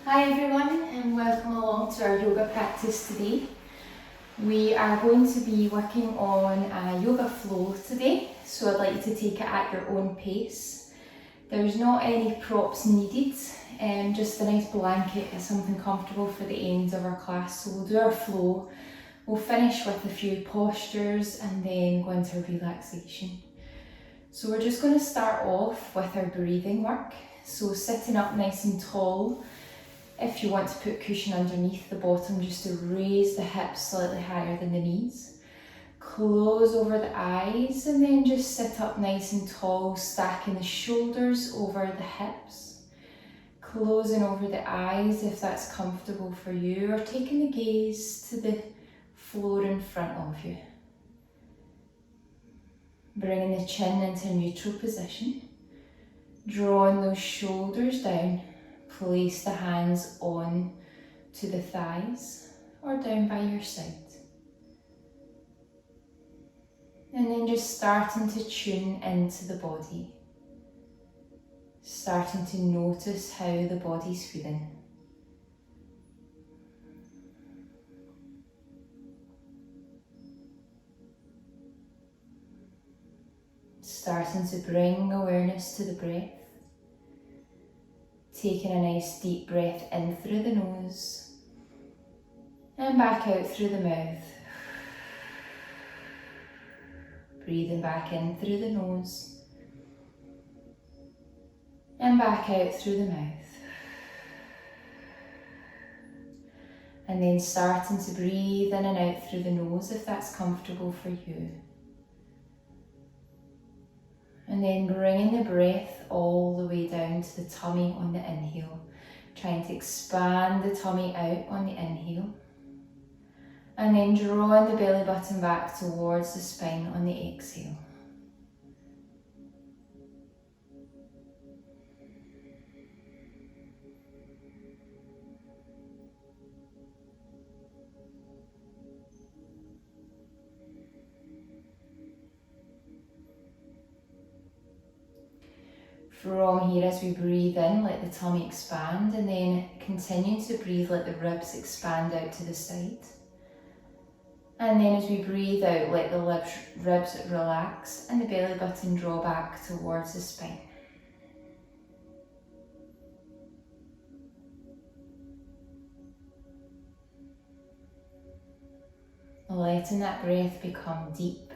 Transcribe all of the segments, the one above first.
Hi everyone and welcome along to our yoga practice today. We are going to be working on a yoga flow today, so I'd like you to take it at your own pace. There's not any props needed, just a nice blanket and something comfortable for the end of our class. So we'll do our flow, we'll finish with a few postures and then go into our relaxation. So we're just going to start off with our breathing work. So sitting up nice and tall. If you want to put cushion underneath the bottom, just to raise the hips slightly higher than the knees. Close over the eyes and then just sit up nice and tall, stacking the shoulders over the hips. Closing over the eyes if that's comfortable for you, or taking the gaze to the floor in front of you. Bringing the chin into neutral position. Drawing those shoulders down. Place the hands on to the thighs or down by your side. And then just starting to tune into the body. Starting to notice how the body's feeling. Starting to bring awareness to the breath. Taking a nice deep breath in through the nose and back out through the mouth. Breathing back in through the nose and back out through the mouth. And then starting to breathe in and out through the nose if that's comfortable for you. And then bringing the breath all the way down to the tummy on the inhale. Trying to expand the tummy out on the inhale. And then drawing the belly button back towards the spine on the exhale. From here, as we breathe in, let the tummy expand, and then continue to breathe, let the ribs expand out to the side. And then as we breathe out, let the ribs relax and the belly button draw back towards the spine. Letting that breath become deep.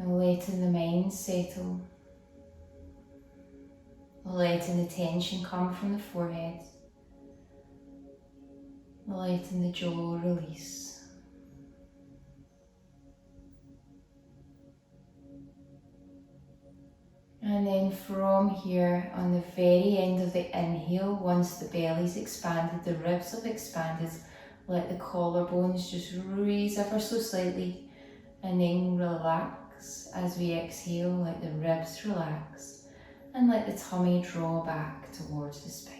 And letting the mind settle. Letting the tension come from the forehead. Letting the jaw release. And then from here, on the very end of the inhale, once the belly's expanded, the ribs have expanded, let the collarbones just raise ever so slightly and then relax. As we exhale, let the ribs relax and let the tummy draw back towards the spine.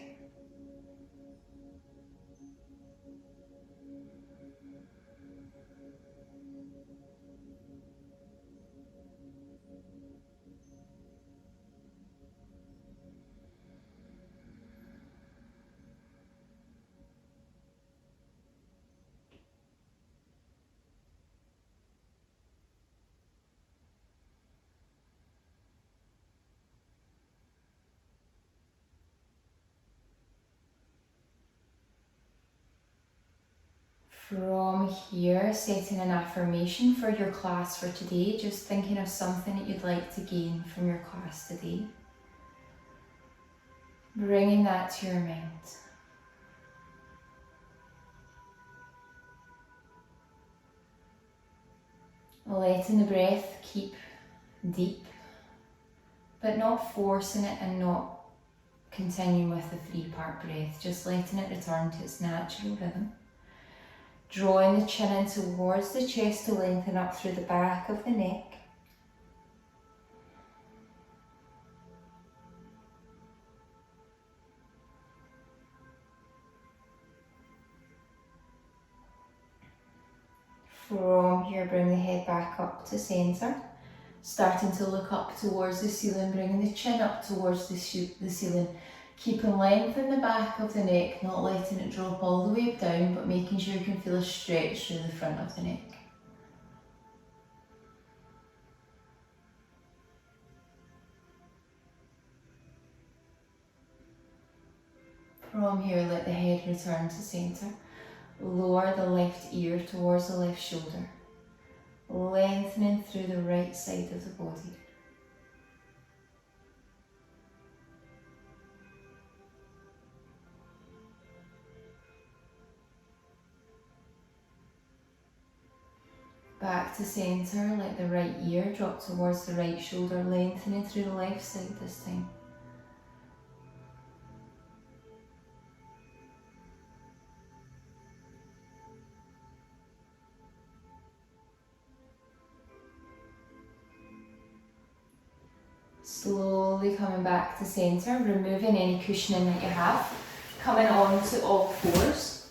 From here, setting an affirmation for your class for today, just thinking of something that you'd like to gain from your class today. Bringing that to your mind. Letting the breath keep deep, but not forcing it and not continuing with the 3-part breath, just letting it return to its natural rhythm. Drawing the chin in towards the chest to lengthen up through the back of the neck. From here, bring the head back up to centre Starting to look up towards the ceiling, bringing the chin up towards the ceiling. Keeping length in the back of the neck, not letting it drop all the way down, but making sure you can feel a stretch through the front of the neck. From here, let the head return to centre. Lower the left ear towards the left shoulder, lengthening through the right side of the body. Back to centre, let the right ear drop towards the right shoulder, lengthening through the left side this time. Slowly coming back to centre, removing any cushioning that you have, coming on to all fours.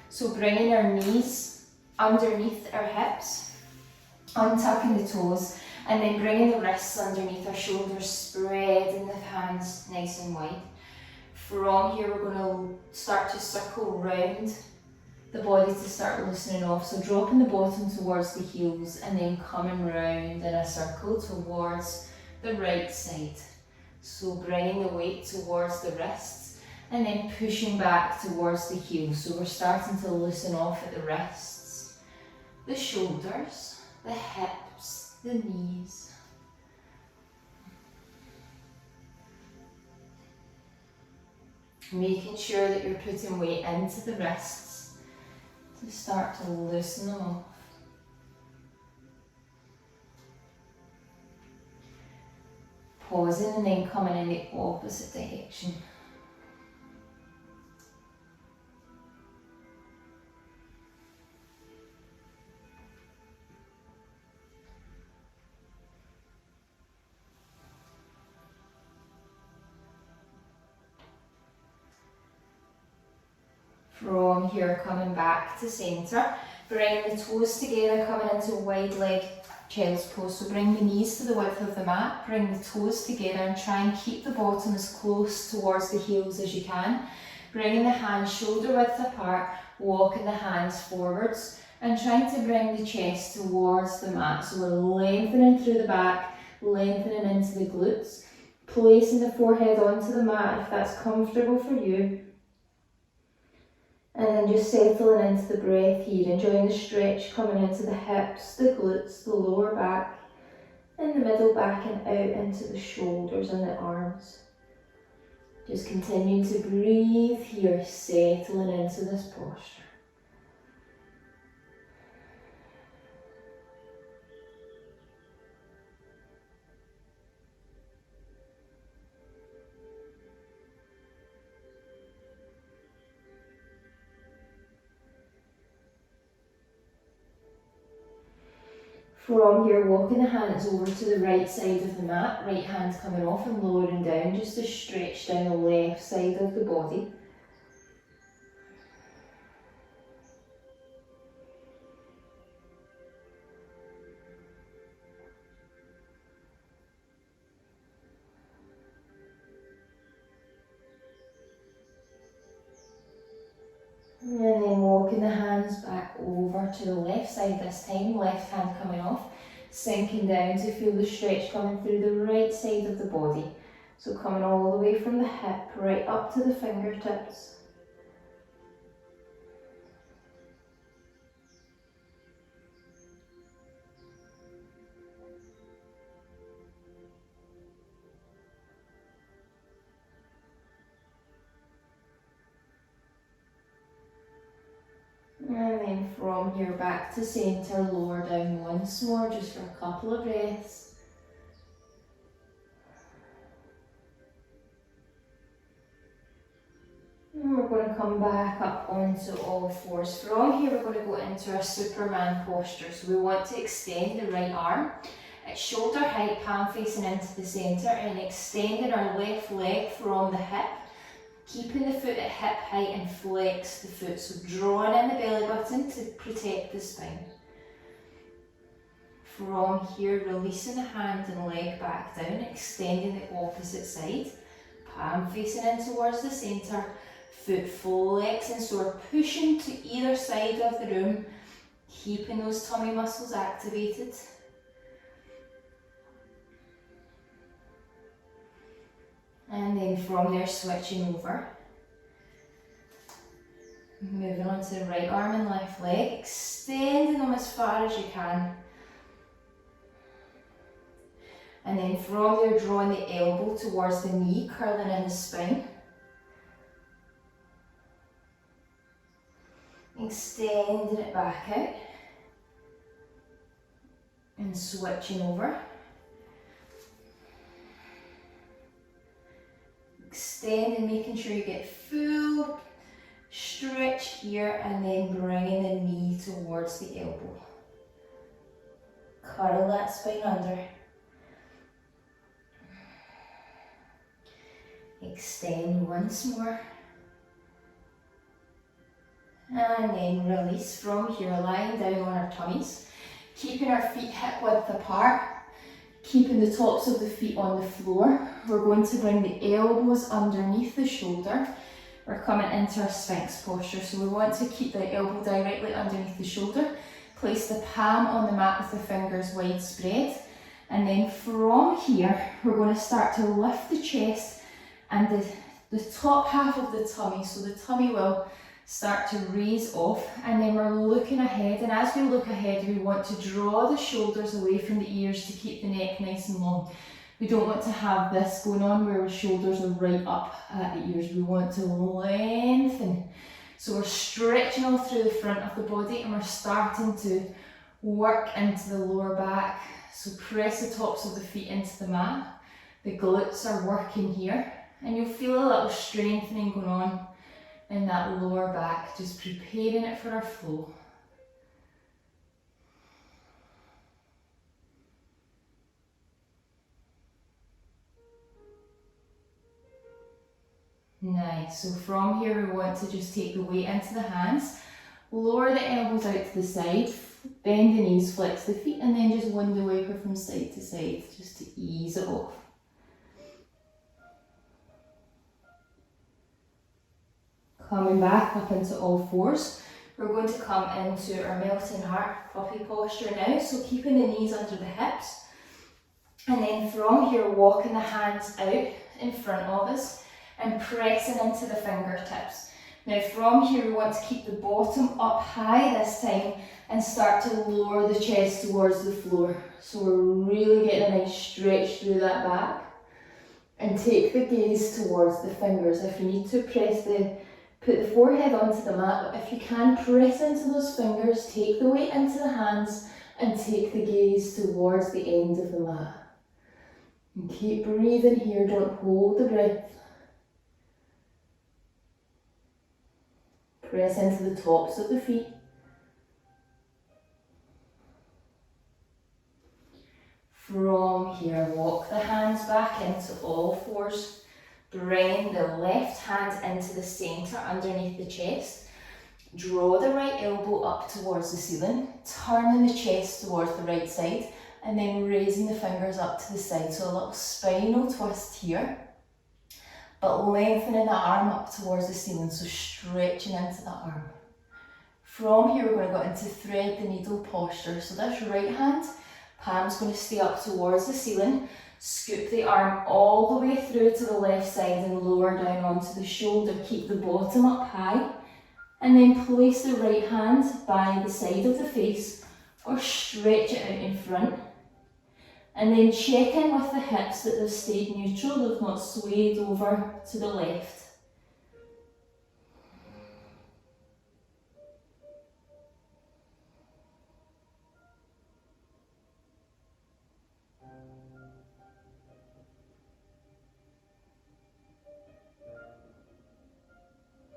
So bringing our knees underneath our hips, untucking the toes, and then bringing the wrists underneath our shoulders, spreading the hands nice and wide. From here we're going to start to circle round the body to start loosening off. So dropping the bottom towards the heels and then coming round in a circle towards the right side. So bringing the weight towards the wrists and then pushing back towards the heels. So we're starting to loosen off at the wrists, the shoulders, the hips, the knees. Making sure that you're putting weight into the wrists to start to loosen them off. Pausing and then coming in the opposite direction. From here, coming back to centre, bringing the toes together, coming into wide leg child's pose. So bring the knees to the width of the mat, bring the toes together and try and keep the bottom as close towards the heels as you can. Bringing the hands shoulder width apart, walking the hands forwards and trying to bring the chest towards the mat. So we're lengthening through the back, lengthening into the glutes, placing the forehead onto the mat if that's comfortable for you. And then just settling into the breath here, enjoying the stretch coming into the hips, the glutes, the lower back, and the middle back and out into the shoulders and the arms. Just continuing to breathe here, settling into this posture. From here, walking the hands over to the right side of the mat, right hand coming off and lowering down, just to stretch down the left side of the body. And then walking the hands back over to the left side this time, left hand coming off, sinking down to feel the stretch coming through the right side of the body. So coming all the way from the hip right up to the fingertips. And then from here back to centre, lower down once more just for a couple of breaths. And we're going to come back up onto all fours. From here we're going to go into a Superman posture. So we want to extend the right arm at shoulder height, palm facing into the centre, and extending our left leg from the hip. Keeping the foot at hip height and flex the foot, so drawing in the belly button to protect the spine. From here, releasing the hand and leg back down, extending the opposite side. Palm facing in towards the centre, foot flexing, so we're pushing to either side of the room, keeping those tummy muscles activated. And then from there, switching over. Moving on to the right arm and left leg, extending them as far as you can. And then from there, drawing the elbow towards the knee, curling in the spine. Extending it back out. And switching over. Extend and making sure you get full stretch here, and then bringing the knee towards the elbow. Curl that spine under. Extend once more. And then release from here, lying down on our tummies. Keeping our feet hip width apart. Keeping the tops of the feet on the floor. We're going to bring the elbows underneath the shoulder. We're coming into our Sphinx posture, so we want to keep the elbow directly underneath the shoulder. Place the palm on the mat with the fingers wide spread. And then from here, we're going to start to lift the chest and the top half of the tummy. So the tummy will start to raise off, and then we're looking ahead. And as we look ahead, we want to draw the shoulders away from the ears to keep the neck nice and long. We don't want to have this going on where our shoulders are right up at the ears. We want to lengthen. So we're stretching all through the front of the body, and we're starting to work into the lower back. So press the tops of the feet into the mat. The glutes are working here, and you'll feel a little strengthening going on in that lower back, just preparing it for our flow. Nice. So from here, we want to just take the weight into the hands, lower the elbows out to the side, bend the knees, flex the feet, and then just window wiper from side to side, just to ease it off. Coming back up into all fours, we're going to come into our melting heart puppy posture now, so keeping the knees under the hips. And then from here, walking the hands out in front of us and pressing into the fingertips. Now from here, we want to keep the bottom up high this time and start to lower the chest towards the floor. So we're really getting a nice stretch through that back. And take the gaze towards the fingers. If you need to, put the forehead onto the mat, but if you can, press into those fingers, take the weight into the hands, and take the gaze towards the end of the mat. And keep breathing here, don't hold the breath. Press into the tops of the feet. From here, walk the hands back into all fours. Bring the left hand into the centre underneath the chest. Draw the right elbow up towards the ceiling, turning the chest towards the right side, and then raising the fingers up to the side. So a little spinal twist here, but lengthening the arm up towards the ceiling, so stretching into the arm. From here, we're going to go into thread the needle posture. So this right hand, palm's going to stay up towards the ceiling. Scoop the arm all the way through to the left side and lower down onto the shoulder. Keep the bottom up high. And then place the right hand by the side of the face or stretch it out in front. And then check in with the hips that they've stayed neutral, they've not swayed over to the left.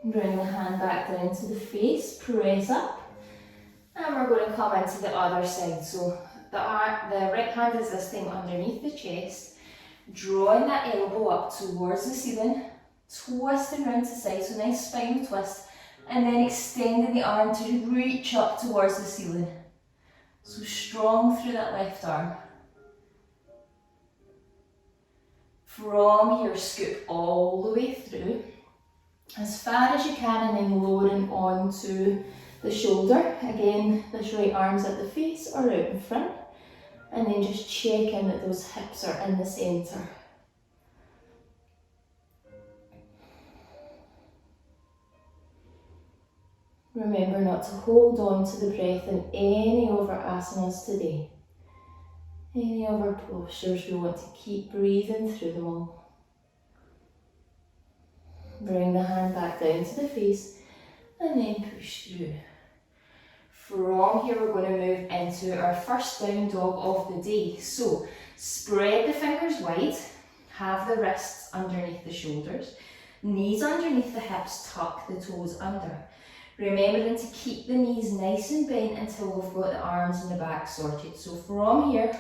Bring the hand back down into the face, press up, and we're going to come into the other side. So the right hand is this time underneath the chest, drawing that elbow up towards the ceiling, twisting round to side, so nice spinal twist, and then extending the arm to reach up towards the ceiling. So strong through that left arm. From here, scoop all the way through as far as you can, and then lowering onto the shoulder. Again, this right arm's at the face or out in front, and then just check in that those hips are in the centre. Remember not to hold on to the breath in any of our asanas today. Any of our postures, we want to keep breathing through them all. Bring the hand back down to the face and then push through. From here, we're going to move into our first down dog of the day. So spread the fingers wide, have the wrists underneath the shoulders, knees underneath the hips, tuck the toes under. Remembering to keep the knees nice and bent until we've got the arms and the back sorted. So from here,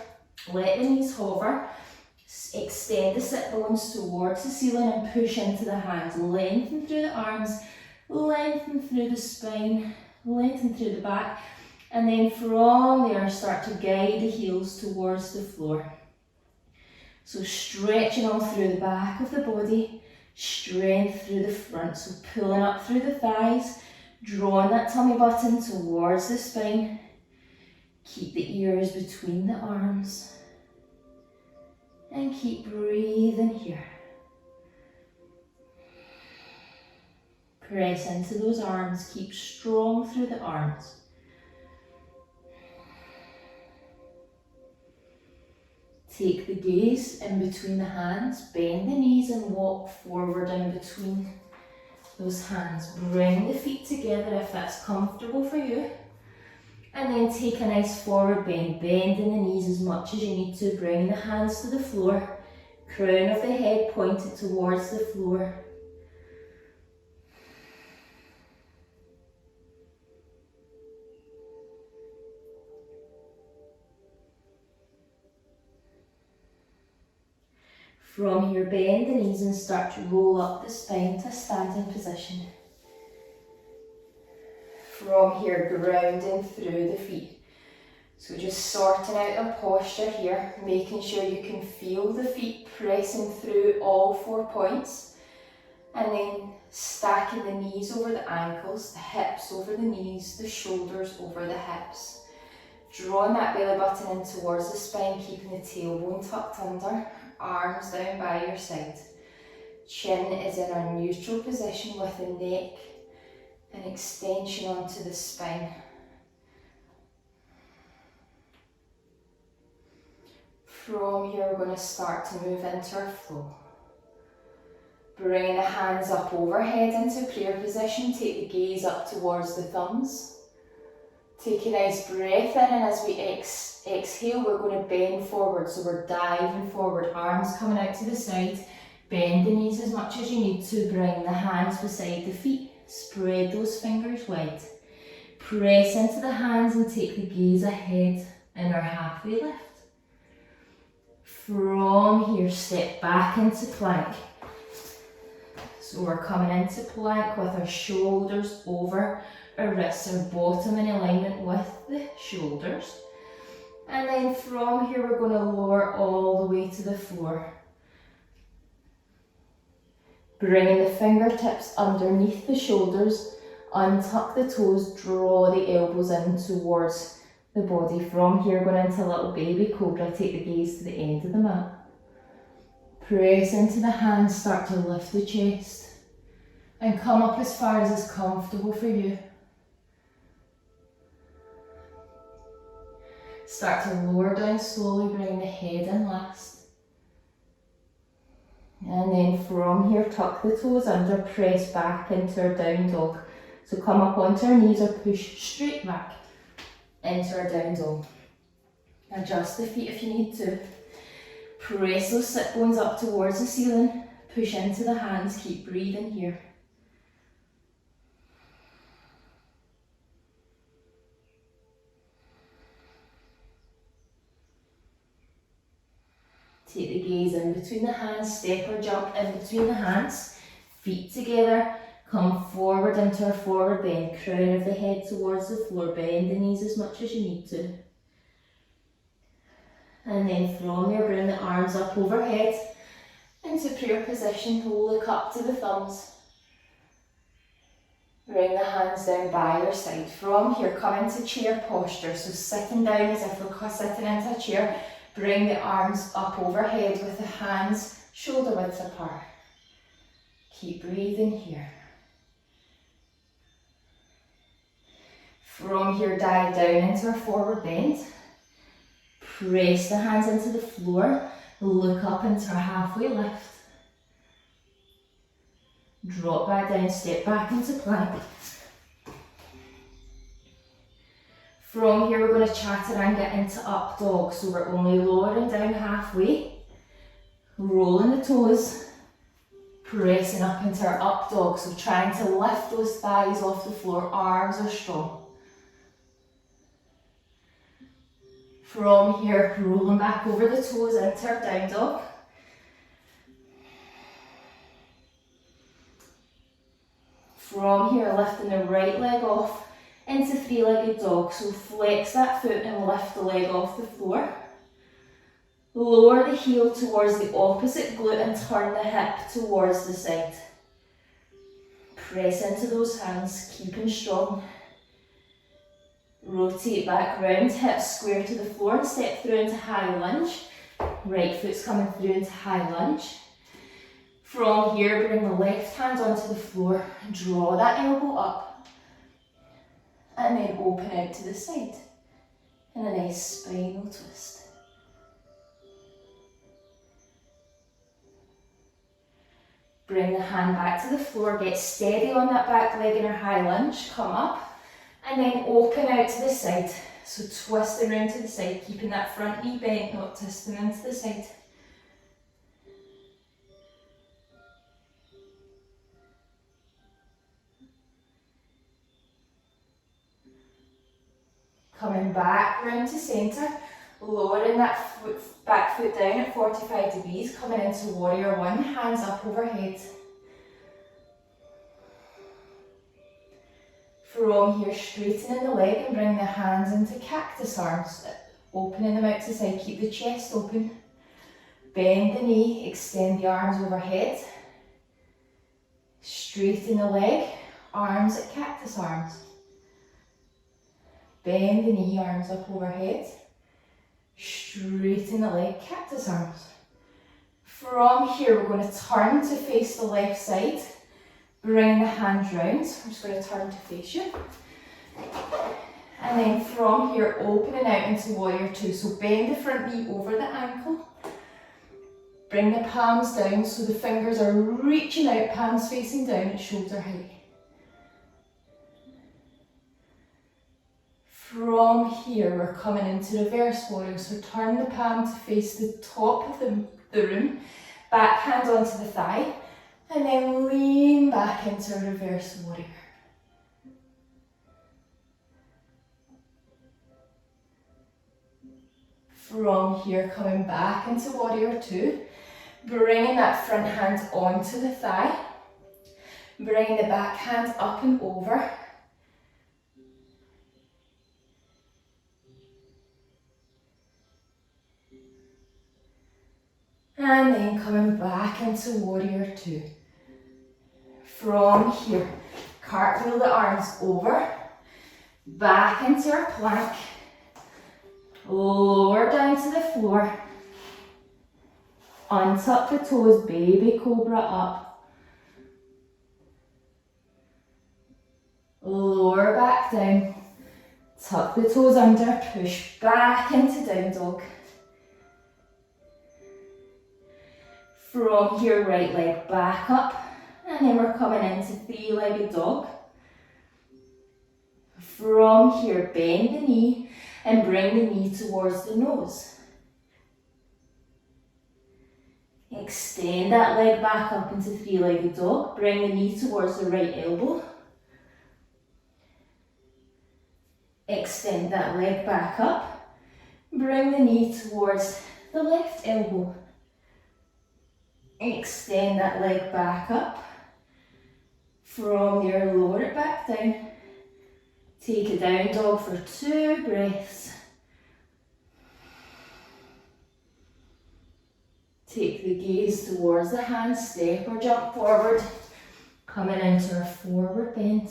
let the knees hover, extend the sit bones towards the ceiling and push into the hands. Lengthen through the arms, lengthen through the spine, lengthen through the back, and then from there start to guide the heels towards the floor. So stretching all through the back of the body, strength through the front, so pulling up through the thighs, drawing that tummy button towards the spine. Keep the ears between the arms and keep breathing here. Press into those arms, keep strong through the arms. Take the gaze in between the hands, bend the knees and walk forward in between those hands. Bring the feet together if that's comfortable for you. And then take a nice forward bend, bending the knees as much as you need to. Bring the hands to the floor, crown of the head pointed towards the floor. From here, bend the knees and start to roll up the spine to standing position. From here, grounding through the feet. So just sorting out our posture here, making sure you can feel the feet pressing through all 4 points. And then stacking the knees over the ankles, the hips over the knees, the shoulders over the hips. Drawing that belly button in towards the spine, keeping the tailbone tucked under, arms down by your side. Chin is in our neutral position with the neck an extension onto the spine. From here, we're going to start to move into our flow. Bringing the hands up overhead into prayer position, take the gaze up towards the thumbs. Take a nice breath in, and as we exhale, we're going to bend forward. So we're diving forward, arms coming out to the side. Bend the knees as much as you need to. Bring the hands beside the feet. Spread those fingers wide. Press into the hands and take the gaze ahead in our halfway lift. From here, step back into plank. So we're coming into plank with our shoulders over our wrists, our bottom in alignment with the shoulders. And then from here, we're going to lower all the way to the floor. Bringing the fingertips underneath the shoulders, untuck the toes, draw the elbows in towards the body. From here, going into a little baby cobra, take the gaze to the end of the mat. Press into the hands, start to lift the chest and come up as far as is comfortable for you. Start to lower down slowly, bring the head in last. And then from here, tuck the toes under, press back into our down dog. So come up onto our knees or push straight back into our down dog. Adjust the feet if you need to. Press those sit bones up towards the ceiling, push into the hands, keep breathing here. Take the gaze in between the hands, step or jump in between the hands, feet together, come forward into our forward bend, crown of the head towards the floor, bend the knees as much as you need to. And then from there, bring the arms up overhead into prayer position. Look up to the thumbs. Bring the hands down by your side. From here, come into chair posture. So sitting down as if we're sitting into a chair. Bring the arms up overhead with the hands shoulder width apart. Keep breathing here. From here, dive down into our forward bend. Press the hands into the floor. Look up into our halfway lift. Drop back down, step back into plank. From here, we're going to chatter and get into up dog. So we're only lowering down halfway. Rolling the toes. Pressing up into our up dog. So trying to lift those thighs off the floor. Arms are strong. From here, rolling back over the toes into our down dog. From here, lifting the right leg off into three-legged dog. So flex that foot and lift the leg off the floor. Lower the heel towards the opposite glute and turn the hip towards the side. Press into those hands, keeping strong. Rotate back round, hips square to the floor and step through into high lunge. Right foot's coming through into high lunge. From here, bring the left hand onto the floor, draw that elbow up, and then open out to the side in a nice spinal twist. Bring the hand back to the floor, get steady on that back leg in our high lunge, come up, and then open out to the side. So twisting around to the side, keeping that front knee bent, not twisting into the side. Coming back round to centre, lowering that back foot down at 45 degrees, coming into warrior one, hands up overhead. From here, straightening the leg and bring the hands into cactus arms, opening them out to the side, keep the chest open. Bend the knee, extend the arms overhead. Straighten the leg, arms at cactus arms. Bend the knee, arms up overhead. Straighten the leg, cactus arms. From here, we're going to turn to face the left side. Bring the hands round. I'm just going to turn to face you. And then from here, opening out into warrior two. So bend the front knee over the ankle. Bring the palms down so the fingers are reaching out, palms facing down at shoulder height. From here, we're coming into reverse warrior. So turn the palm to face the top of the room. Back hand onto the thigh. And then lean back into reverse warrior. From here, coming back into warrior two. Bringing that front hand onto the thigh. Bringing the back hand up and over. And then coming back into warrior two. From here, cartwheel the arms over, back into our plank, lower down to the floor, untuck the toes, baby cobra up, lower back down, tuck the toes under, push back into down dog. From here, right leg back up, and then we're coming into three-legged dog. From here, bend the knee and bring the knee towards the nose. Extend that leg back up into three-legged dog. Bring the knee towards the right elbow. Extend that leg back up. Bring the knee towards the left elbow. Extend that leg back up. From there, lower it back down. Take a down dog for 2 breaths. Take the gaze towards the hand, step or jump forward, coming into a forward bend.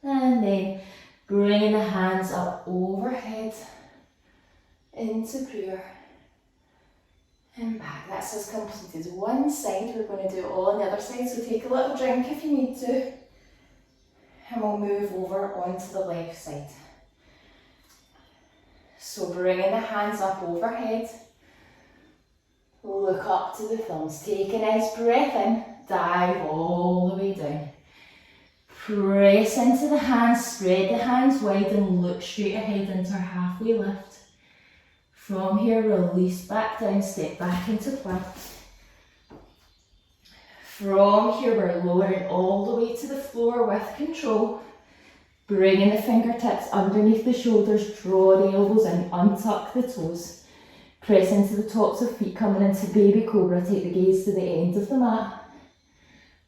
And then bringing the hands up overhead into prayer. And back. That's us completed one side. We're going to do it all on the other side. So take a little drink if you need to. And we'll move over onto the left side. So bringing the hands up overhead. Look up to the thumbs. Take a nice breath in. Dive all the way down. Press into the hands. Spread the hands wide and look straight ahead into our halfway lift. From here, release back down, step back into plank. From here, we're lowering all the way to the floor with control. Bringing the fingertips underneath the shoulders, draw the elbows in, untuck the toes. Press into the tops of feet, coming into baby cobra. Take the gaze to the end of the mat.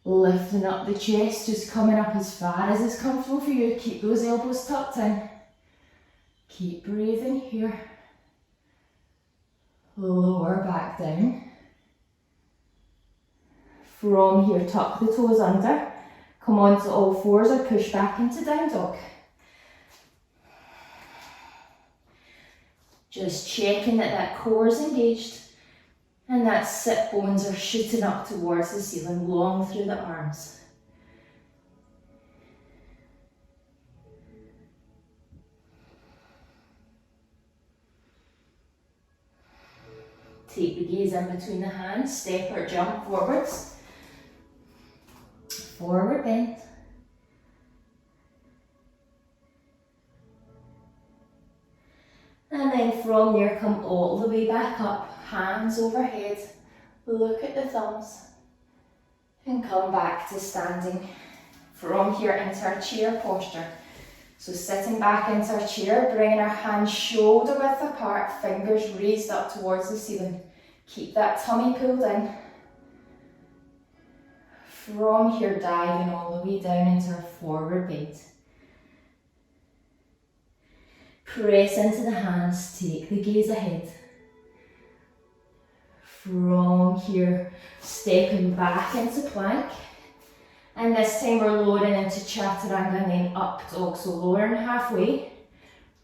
Lifting up the chest, just coming up as far as is comfortable for you. Keep those elbows tucked in. Keep breathing here. Lower back down. From here, tuck the toes under. Come onto all fours or push back into down dog. Just checking that core is engaged and that sit bones are shooting up towards the ceiling, long through the arms. Take the gaze in between the hands, step or jump forwards. Forward bend. And then from there, come all the way back up, hands overhead. Look at the thumbs. And come back to standing. From here into our chair posture. So sitting back into our chair, bringing our hands shoulder width apart, fingers raised up towards the ceiling. Keep that tummy pulled in. From here, diving all the way down into our forward bend. Press into the hands, take the gaze ahead. From here, stepping back into plank. And this time we're lowering into chaturanga and then up dog. So lowering halfway,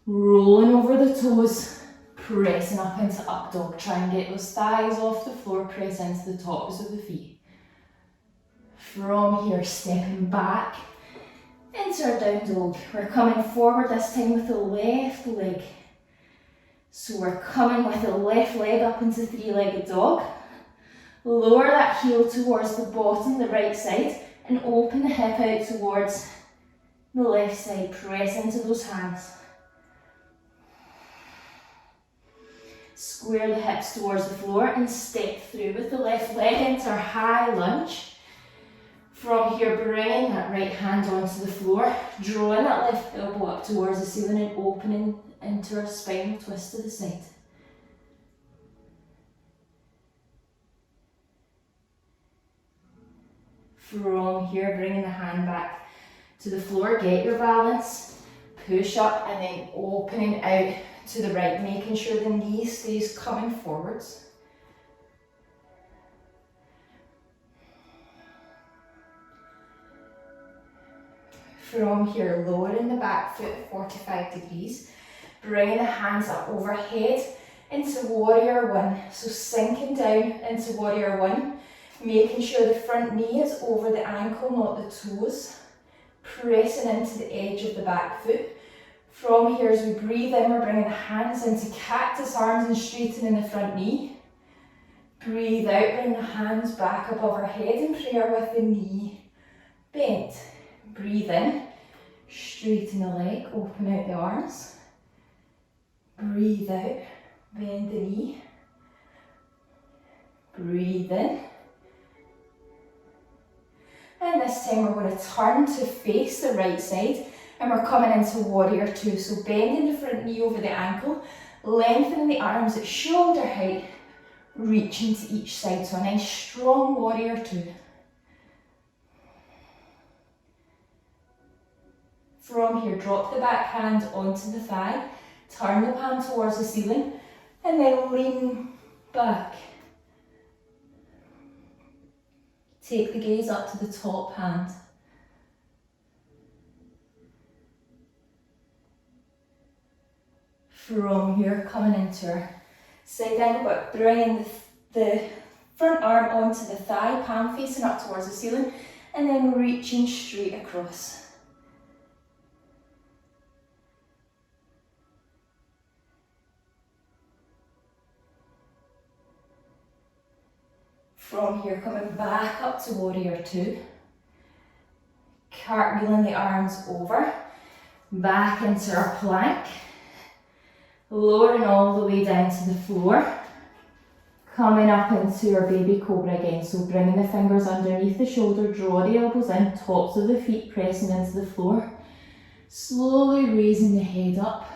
rolling over the toes, pressing up into up dog. Try and get those thighs off the floor, press into the tops of the feet. From here, stepping back into our down dog. We're coming forward this time with the left leg. So we're coming with the left leg up into three-legged dog. Lower that heel towards the bottom, the right side, and open the hip out towards the left side. Press into those hands. Square the hips towards the floor and step through with the left leg into our high lunge. From here, bringing that right hand onto the floor, drawing that left elbow up towards the ceiling and opening into our spinal twist to the side. From here, bringing the hand back to the floor, get your balance, push up and then opening out to the right, making sure the knee stays coming forwards. From here, lowering the back foot 45 degrees, bringing the hands up overhead into warrior one. So sinking down into warrior one, making sure the front knee is over the ankle, not the toes. Pressing into the edge of the back foot. From here, as we breathe in, we're bringing the hands into cactus arms and straightening the front knee. Breathe out, bring the hands back above our head in prayer with the knee bent. Breathe in, straighten the leg, open out the arms. Breathe out, bend the knee. Breathe in. And this time we're going to turn to face the right side and we're coming into warrior two. So bending the front knee over the ankle, lengthening the arms at shoulder height, reaching to each side. So a nice strong warrior two. From here, drop the back hand onto the thigh, Turn the palm towards the ceiling and then lean back. Take the gaze up to the top hand. From here, coming into our side angle, but bringing the front arm onto the thigh, palm facing up towards the ceiling, and then reaching straight across. From here, coming back up to warrior two. Cartwheeling the arms over, back into our plank. Lowering all the way down to the floor. Coming up into our baby cobra again. So bringing the fingers underneath the shoulder, draw the elbows in, tops of the feet pressing into the floor. Slowly raising the head up,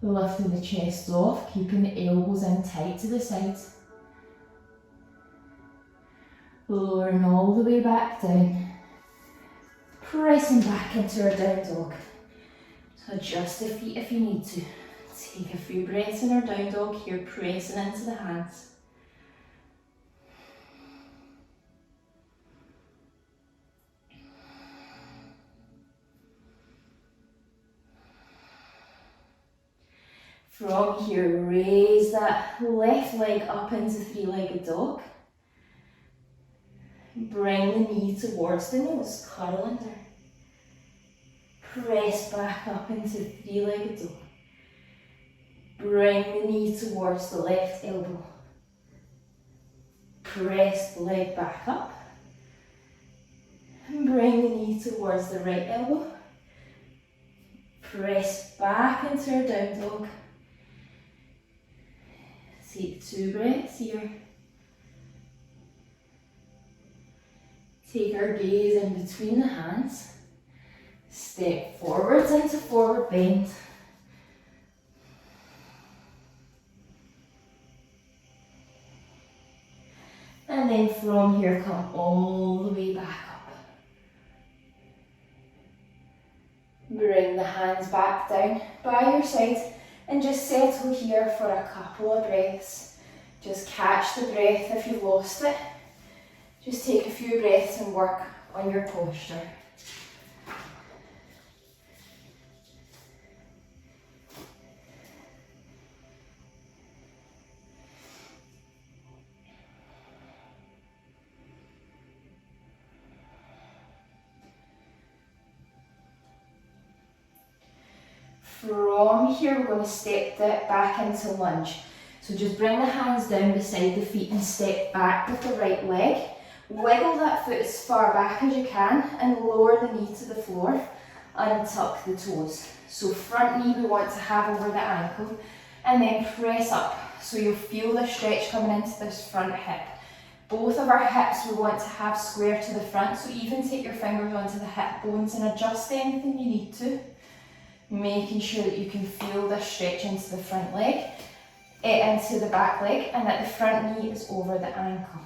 lifting the chest off, keeping the elbows in tight to the sides. Lowering all the way back down. Pressing back into our down dog. So adjust the feet if you need to. Take a few breaths in our down dog here, pressing into the hands. From here, raise that left leg up into three-legged dog. Bring the knee towards the nose, curl under. Press back up into three-legged dog. Bring the knee towards the left elbow. Press the leg back up. And bring the knee towards the right elbow. Press back into our down dog. Take 2 breaths here. Take our gaze in between the hands. Step forwards into forward bend. And then from here, come all the way back up. Bring the hands back down by your side and just settle here for a couple of breaths. Just catch the breath if you've lost it. Just take a few breaths and work on your posture. From here, we're going to step that back into lunge. So just bring the hands down beside the feet and step back with the right leg. Wiggle that foot as far back as you can and lower the knee to the floor. Untuck the toes. So front knee we want to have over the ankle and then press up. So you'll feel the stretch coming into this front hip. Both of our hips we want to have square to the front, so even take your fingers onto the hip bones and adjust anything you need to. Making sure that you can feel the stretch into the front leg, into the back leg, and that the front knee is over the ankle.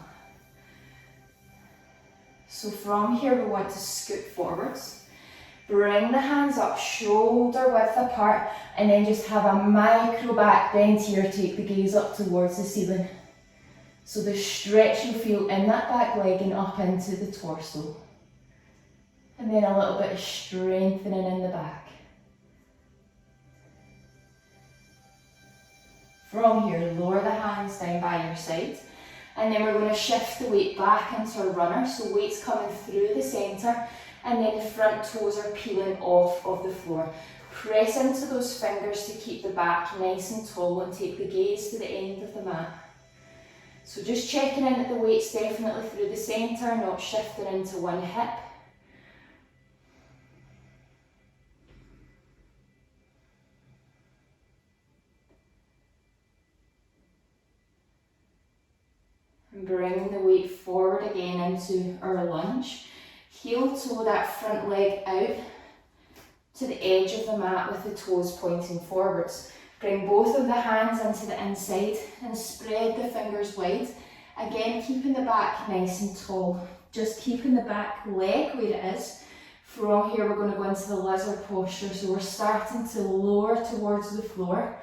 So from here we want to scoot forwards. Bring the hands up, shoulder width apart, and then just have a micro back bend here. Take the gaze up towards the ceiling. So the stretch you feel in that back leg and up into the torso. And then a little bit of strengthening in the back. From here, lower the hands down by your side. And then we're going to shift the weight back into a runner. So weight's coming through the centre. And then the front toes are peeling off of the floor. Press into those fingers to keep the back nice and tall and take the gaze to the end of the mat. So just checking in that the weight's definitely through the centre, not shifting into one hip. And bring the weight forward again into our lunge. Heel toe that front leg out to the edge of the mat with the toes pointing forwards. Bring both of the hands into the inside and spread the fingers wide. Again, keeping the back nice and tall. Just keeping the back leg where it is. From here we're going to go into the lizard posture, so we're starting to lower towards the floor.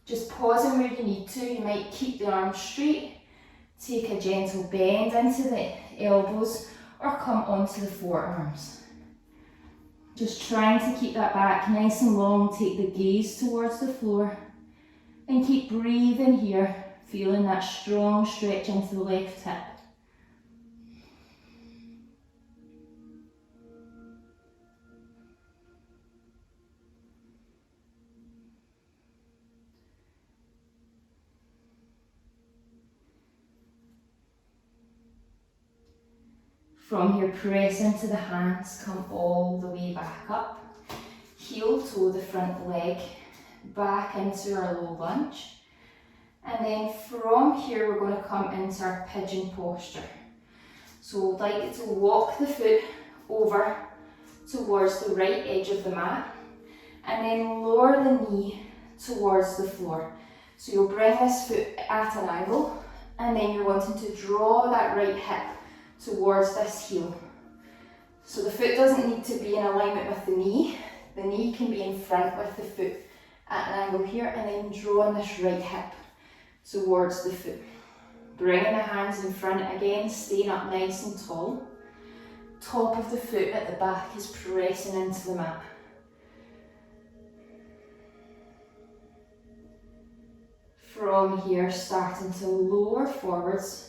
Just pausing where you need to. You might keep the arms straight, take a gentle bend into the elbows, or come onto the forearms. Just trying to keep that back nice and long, take the gaze towards the floor, and keep breathing here, feeling that strong stretch into the left hip. From here, press into the hands, come all the way back up. Heel toe the front leg, back into our low lunge. And then from here, we're going to come into our pigeon posture. So I'd like you to walk the foot over towards the right edge of the mat. And then lower the knee towards the floor. So you'll bring this foot at an angle. And then you're wanting to draw that right hip towards this heel. So the foot doesn't need to be in alignment with the knee. The knee can be in front with the foot at an angle here, and then drawing this right hip towards the foot. Bringing the hands in front again, staying up nice and tall. Top of the foot at the back is pressing into the mat. From here, starting to lower forwards.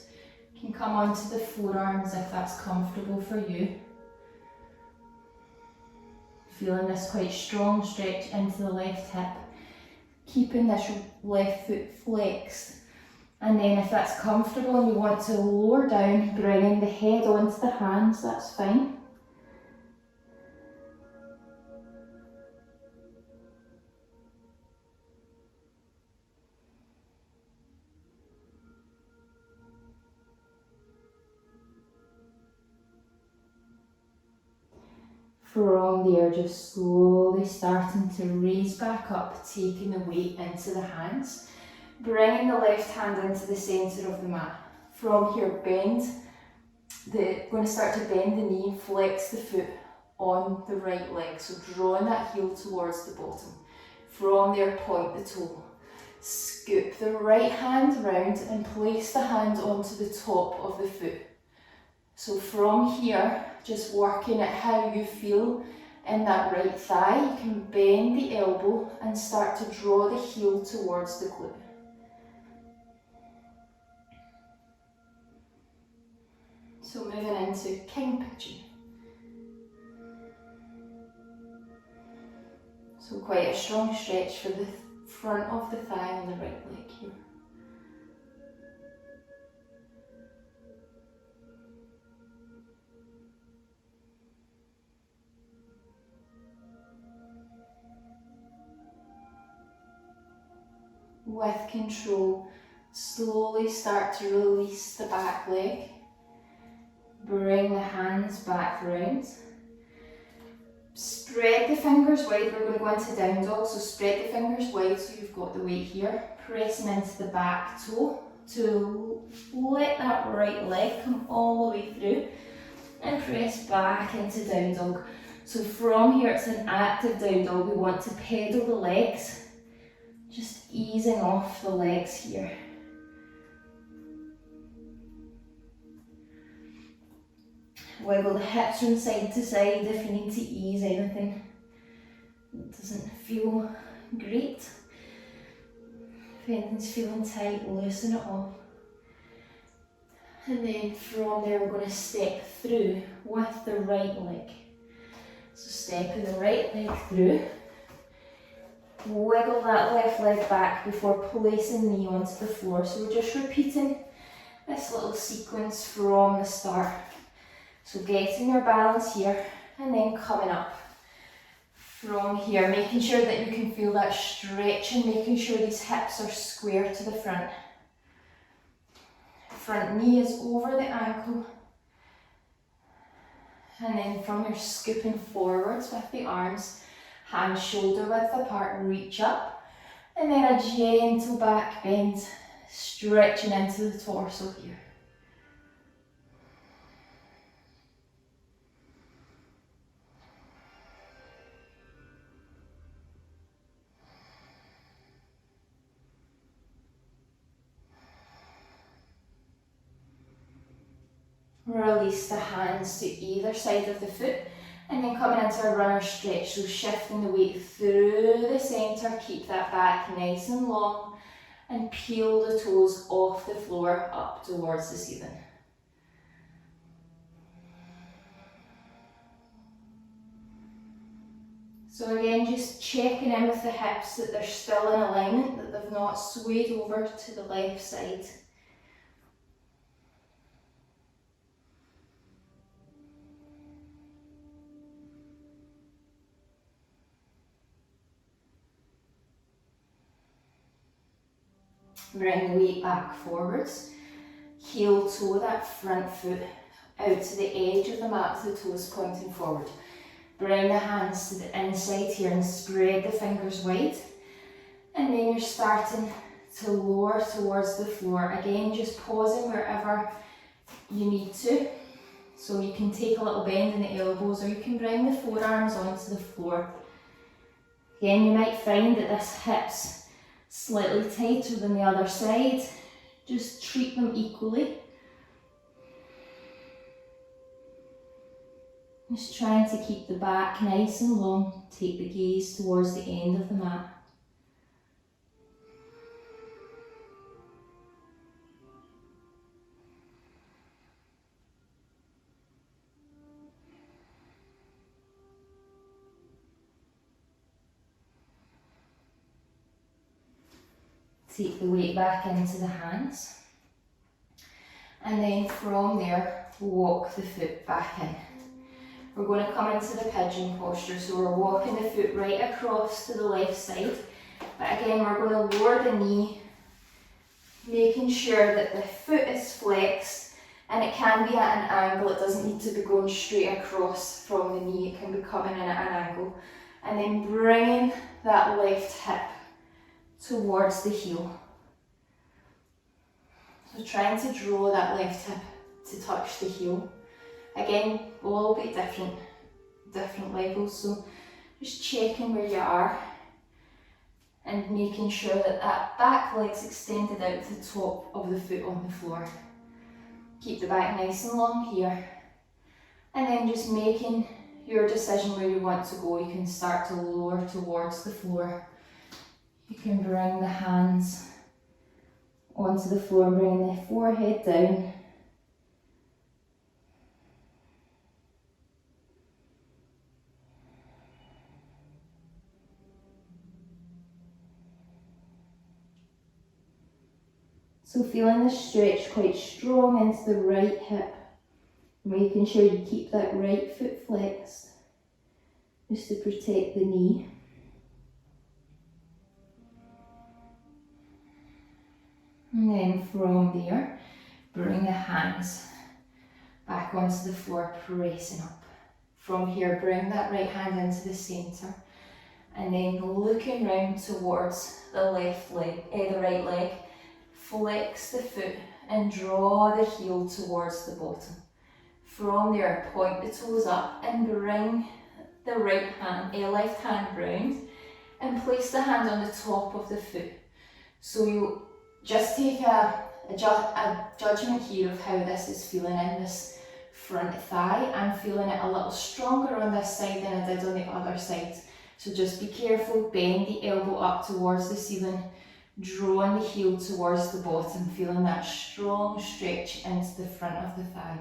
You can come onto the forearms if that's comfortable for you. Feeling this quite strong stretch into the left hip. Keeping this left foot flexed. And then if that's comfortable and you want to lower down, bringing the head onto the hands, that's fine. From there, just slowly starting to raise back up, taking the weight into the hands. Bringing the left hand into the centre of the mat. From here, going to start to bend the knee and flex the foot on the right leg. So drawing that heel towards the bottom. From there, point the toe. Scoop the right hand round and place the hand onto the top of the foot. So from here, just working at how you feel in that right thigh. You can bend the elbow and start to draw the heel towards the glute. So moving into king pigeon. So quite a strong stretch for the front of the thigh on the right leg here. With control, slowly start to release the back leg. Bring the hands back round. Spread the fingers wide. We're going to go into down dog, so spread the fingers wide so you've got the weight here. Pressing into the back toe to let that right leg come all the way through. And press back into down dog. So from here, it's an active down dog. We want to pedal the legs. Just easing off the legs here. Wiggle the hips from side to side if you need to ease anything that doesn't feel great. If anything's feeling tight, loosen it off. And then from there, we're going to step through with the right leg. So stepping the right leg through. Wiggle that left leg back before placing the knee onto the floor. So we're just repeating this little sequence from the start. So getting your balance here and then coming up. From here, making sure that you can feel that stretch and making sure these hips are square to the front. Front knee is over the ankle. And then from your scooping forwards with the arms, hands shoulder width apart, reach up. And then a gentle back bend, stretching into the torso here. Release the hands to either side of the foot, and then coming into a runner stretch, so shifting the weight through the centre, keep that back nice and long, and peel the toes off the floor up towards the ceiling. So again, just checking in with the hips that they're still in alignment, that they've not swayed over to the left side. Bring the weight back forwards, heel toe that front foot out to the edge of the mat, the toes pointing forward. Bring the hands to the inside here and spread the fingers wide. And then you're starting to lower towards the floor. Again, just pausing wherever you need to. So you can take a little bend in the elbows, or you can bring the forearms onto the floor. Again, you might find that this hip's slightly tighter than the other side. Just treat them equally. Just trying to keep the back nice and long. Take the gaze towards the end of the mat. Take the weight back into the hands. And then from there, walk the foot back in. We're going to come into the pigeon posture, so we're walking the foot right across to the left side. But again, we're going to lower the knee, making sure that the foot is flexed, and it can be at an angle. It doesn't need to be going straight across from the knee, it can be coming in at an angle. And then bringing that left hip towards the heel. So trying to draw that left hip to touch the heel. Again, will all be different levels, so just checking where you are and making sure that that back leg's extended out to the top of the foot on the floor. Keep the back nice and long here, and then just making your decision where you want to go. You can start to lower towards the floor. You can bring the hands onto the floor, bringing the forehead down. So feeling the stretch quite strong into the right hip, making sure you keep that right foot flexed, just to protect the knee. And then from there, bring the hands back onto the floor, pressing up. From here, bring that right hand into the centre, and then looking round towards the left leg, the right leg. Flex the foot and draw the heel towards the bottom. From there, point the toes up and bring the left hand round and place the hand on the top of the foot. So you just take a judgment here of how this is feeling in this front thigh. I'm feeling it a little stronger on this side than I did on the other side. So just be careful, bend the elbow up towards the ceiling, drawing the heel towards the bottom, feeling that strong stretch into the front of the thigh.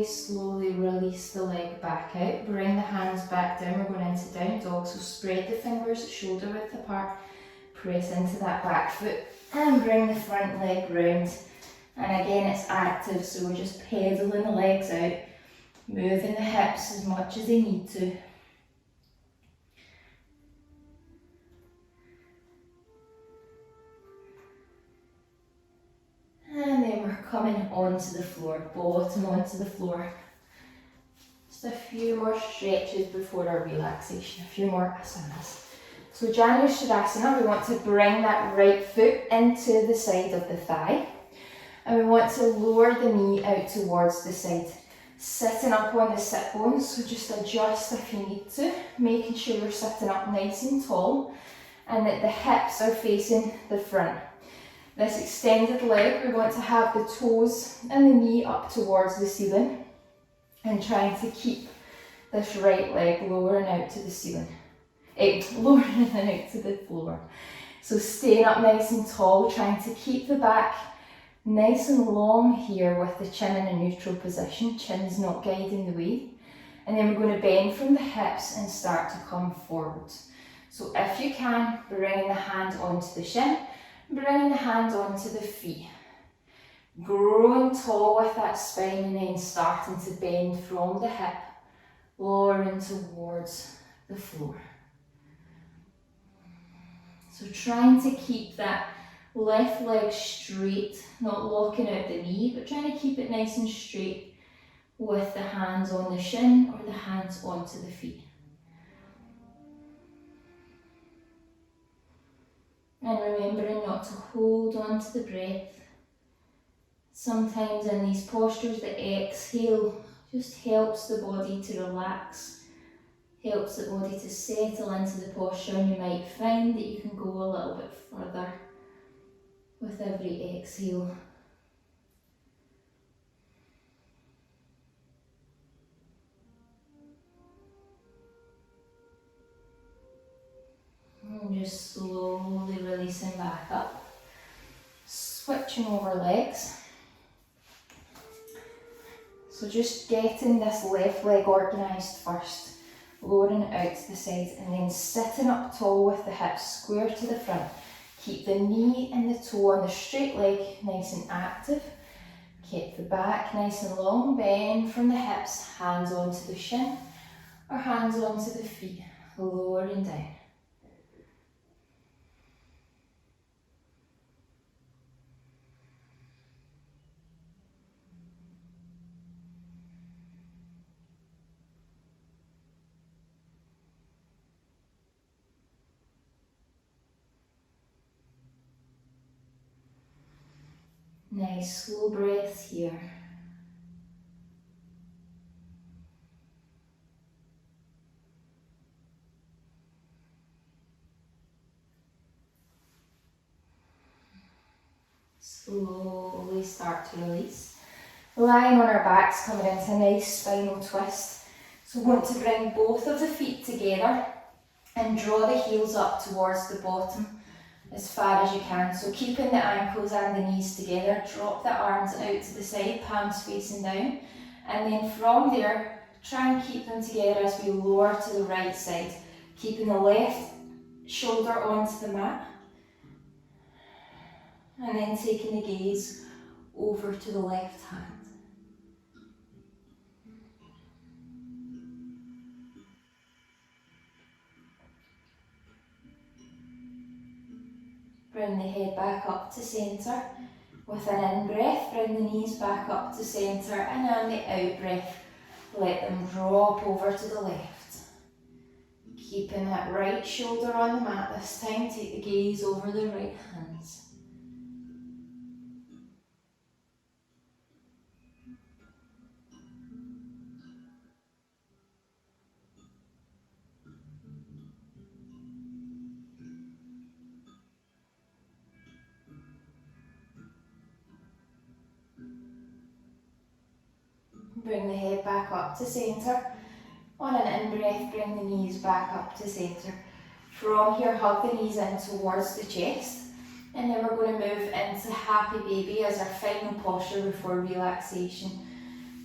Slowly release the leg back out. Bring the hands back down. We're going into down dog. So spread the fingers shoulder width apart. Press into that back foot and bring the front leg round. And again, it's active, so we're just pedaling the legs out, moving the hips as much as they need to. And then we're coming onto the floor, bottom onto the floor. Just a few more stretches before our relaxation, a few more asanas. So Janu Shavasana, we want to bring that right foot into the side of the thigh. And we want to lower the knee out towards the side. Sitting up on the sit bones, so just adjust if you need to, making sure you're sitting up nice and tall and that the hips are facing the front. This extended leg, we want to have the toes and the knee up towards the ceiling and trying to keep this right leg lowering out to the ceiling. Lowering out to the floor. So staying up nice and tall, trying to keep the back nice and long here with the chin in a neutral position. Chin's not guiding the way. And then we're going to bend from the hips and start to come forward. So if you can, bringing the hand onto the shin, bringing the hand onto the feet. Growing tall with that spine and then starting to bend from the hip, lowering towards the floor. So trying to keep that left leg straight, not locking out the knee, but trying to keep it nice and straight with the hands on the shin or the hands onto the feet. And remembering not to hold on to the breath. Sometimes in these postures, the exhale just helps the body to relax, helps the body to settle into the posture, and you might find that you can go a little bit further with every exhale. And just slowly releasing back up, switching over legs. So just getting this left leg organised first, lowering it out to the side and then sitting up tall with the hips square to the front. Keep the knee and the toe on the straight leg nice and active. Keep the back nice and long, bend from the hips, hands onto the shin or hands onto the feet, lowering down. Nice slow breaths here. Slowly start to release. Lying on our backs, coming into a nice spinal twist. So we want to bring both of the feet together and draw the heels up towards the bottom as far as you can. So keeping the ankles and the knees together, drop the arms out to the side, palms facing down. And then from there, try and keep them together as we lower to the right side. Keeping the left shoulder onto the mat. And then taking the gaze over to the left hand. Bring the head back up to centre. With an in-breath, bring the knees back up to centre, and on the out-breath, let them drop over to the left. Keeping that right shoulder on the mat this time, take the gaze over the right hands. Bring the head back up to centre. On an in-breath, bring the knees back up to centre. From here, hug the knees in towards the chest. And then we're going to move into Happy Baby as our final posture before relaxation.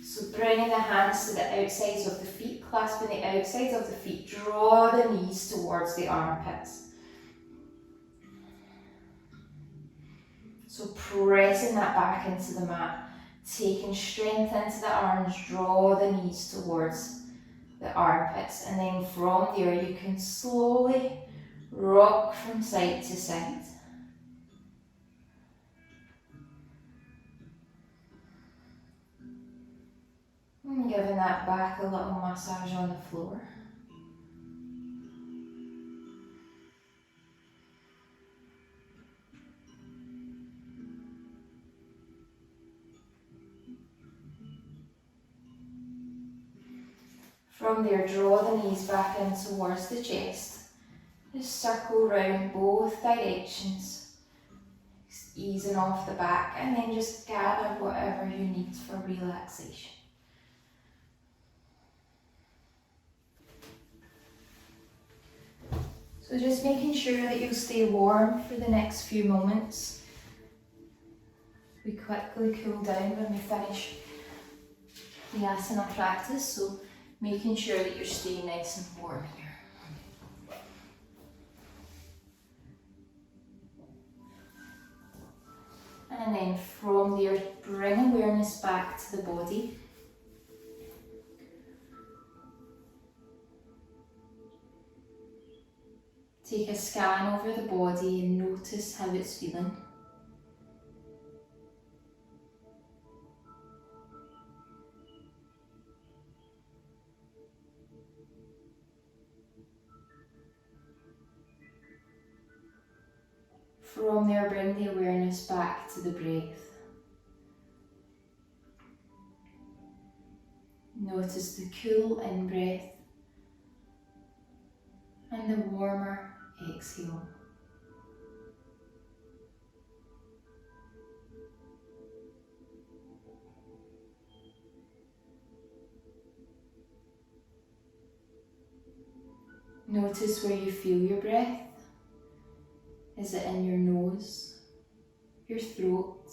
So bringing the hands to the outsides of the feet, clasping the outsides of the feet. Draw the knees towards the armpits. So pressing that back into the mat. Taking strength into the arms, draw the knees towards the armpits, and then from there you can slowly rock from side to side. giving that back a little massage on the floor. From there, draw the knees back in towards the chest. Just circle round both directions, just easing off the back, and then just gather whatever you need for relaxation. So just making sure that you'll stay warm for the next few moments. We quickly cool down when we finish the asana practice, so making sure that you're staying nice and warm here. And then from there, bring awareness back to the body. Take a scan over the body and notice how it's feeling. From there, bring the awareness back to the breath. Notice the cool in-breath and the warmer exhale. Notice where you feel your breath. Is it in your nose, your throat,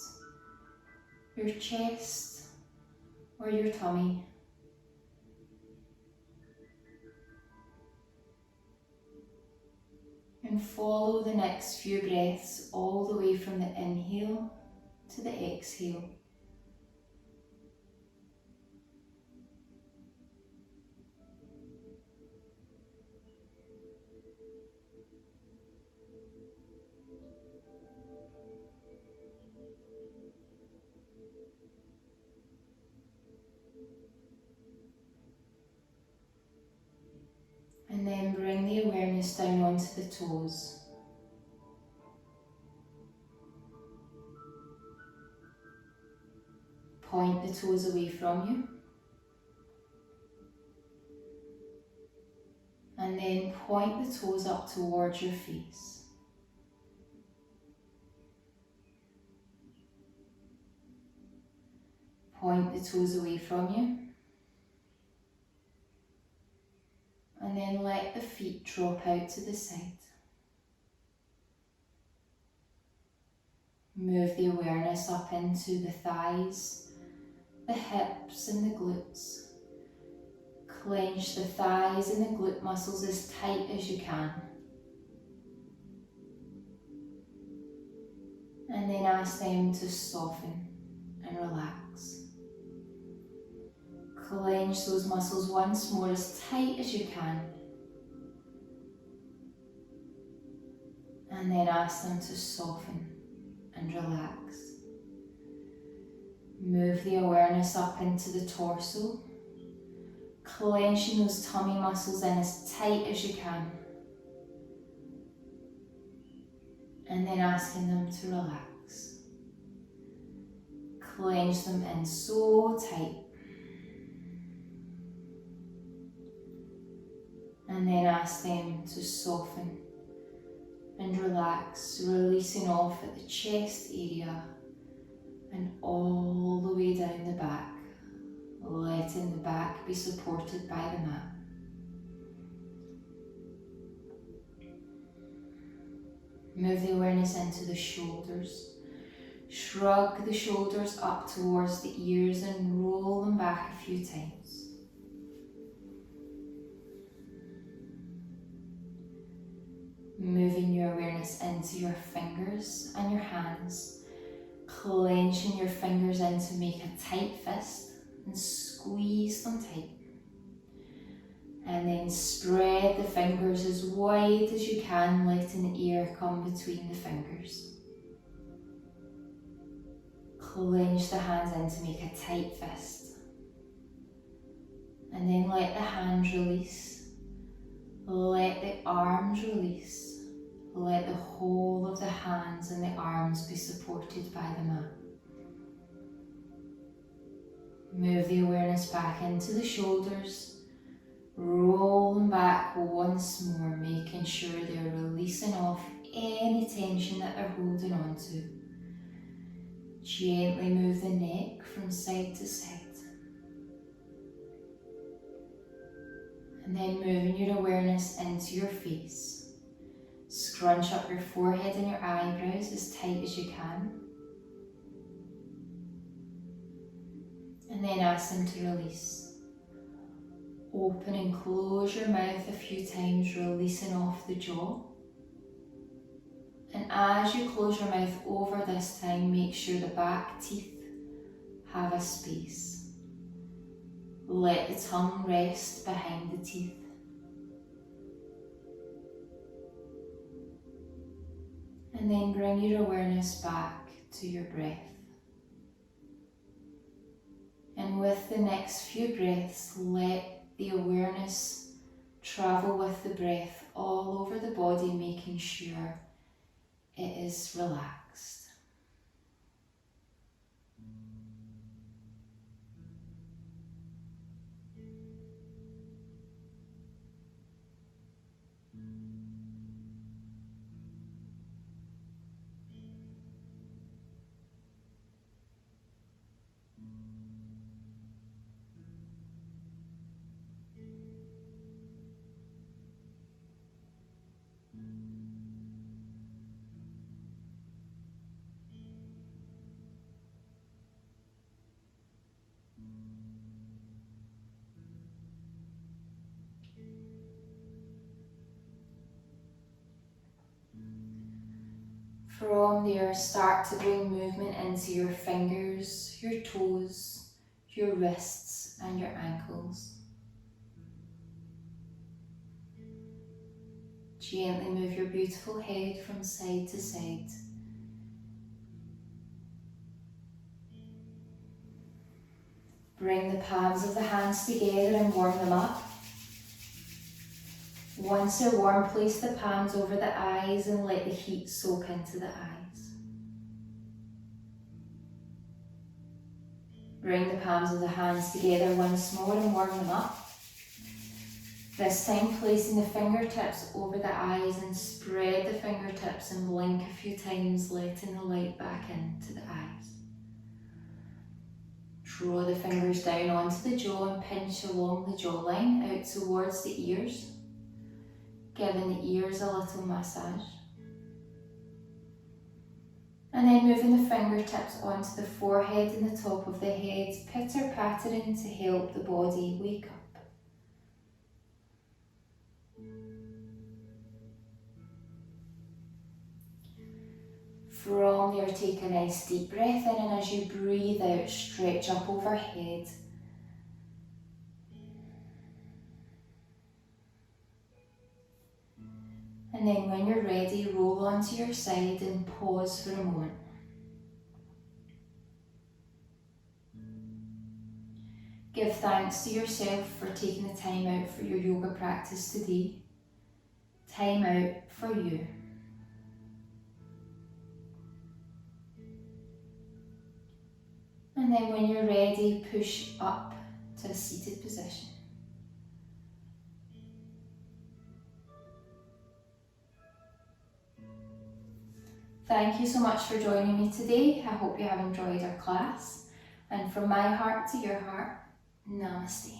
your chest, or your tummy? And follow the next few breaths all the way from the inhale to the exhale. And then bring the awareness down onto the toes. Point the toes away from you. And then point the toes up towards your face. Point the toes away from you. And then let the feet drop out to the side. Move the awareness up into the thighs, the hips and the glutes. Clench the thighs and the glute muscles as tight as you can. And then ask them to soften and relax. Clench those muscles once more as tight as you can. And then ask them to soften and relax. Move the awareness up into the torso. Clenching those tummy muscles in as tight as you can. And then asking them to relax. Clench them in so tight. And then ask them to soften and relax, releasing off at the chest area and all the way down the back, letting the back be supported by the mat. Move the awareness into the shoulders. Shrug the shoulders up towards the ears and roll them back a few times. Moving your awareness into your fingers and your hands, clenching your fingers in to make a tight fist and squeeze them tight. And then spread the fingers as wide as you can, letting air come between the fingers. Clench the hands in to make a tight fist. And then let the hands release. Let the arms release. Let the whole of the hands and the arms be supported by the mat. Move the awareness back into the shoulders. Roll them back once more, making sure they're releasing off any tension that they're holding on to. Gently move the neck from side to side. And then moving your awareness into your face. Scrunch up your forehead and your eyebrows as tight as you can. And then ask them to release. Open and close your mouth a few times, releasing off the jaw. And as you close your mouth over this time, make sure the back teeth have a space. Let the tongue rest behind the teeth. And then bring your awareness back to your breath. And with the next few breaths, let the awareness travel with the breath all over the body, making sure it is relaxed. From there, start to bring movement into your fingers, your toes, your wrists and your ankles. Gently move your beautiful head from side to side. Bring the palms of the hands together and warm them up. Once they're warm, place the palms over the eyes and let the heat soak into the eyes. Bring the palms of the hands together once more and warm them up. This time placing the fingertips over the eyes and spread the fingertips and blink a few times, letting the light back into the eyes. Draw the fingers down onto the jaw and pinch along the jawline out towards the ears, giving the ears a little massage. And then moving the fingertips onto the forehead and the top of the head, pitter-pattering to help the body wake up. From there, take a nice deep breath in, and as you breathe out, stretch up overhead. And then when you're ready, roll onto your side and pause for a moment. Give thanks to yourself for taking the time out for your yoga practice today. Time out for you. And then when you're ready, push up to a seated position. Thank you so much for joining me today. I hope you have enjoyed our class. And from my heart to your heart, Namaste.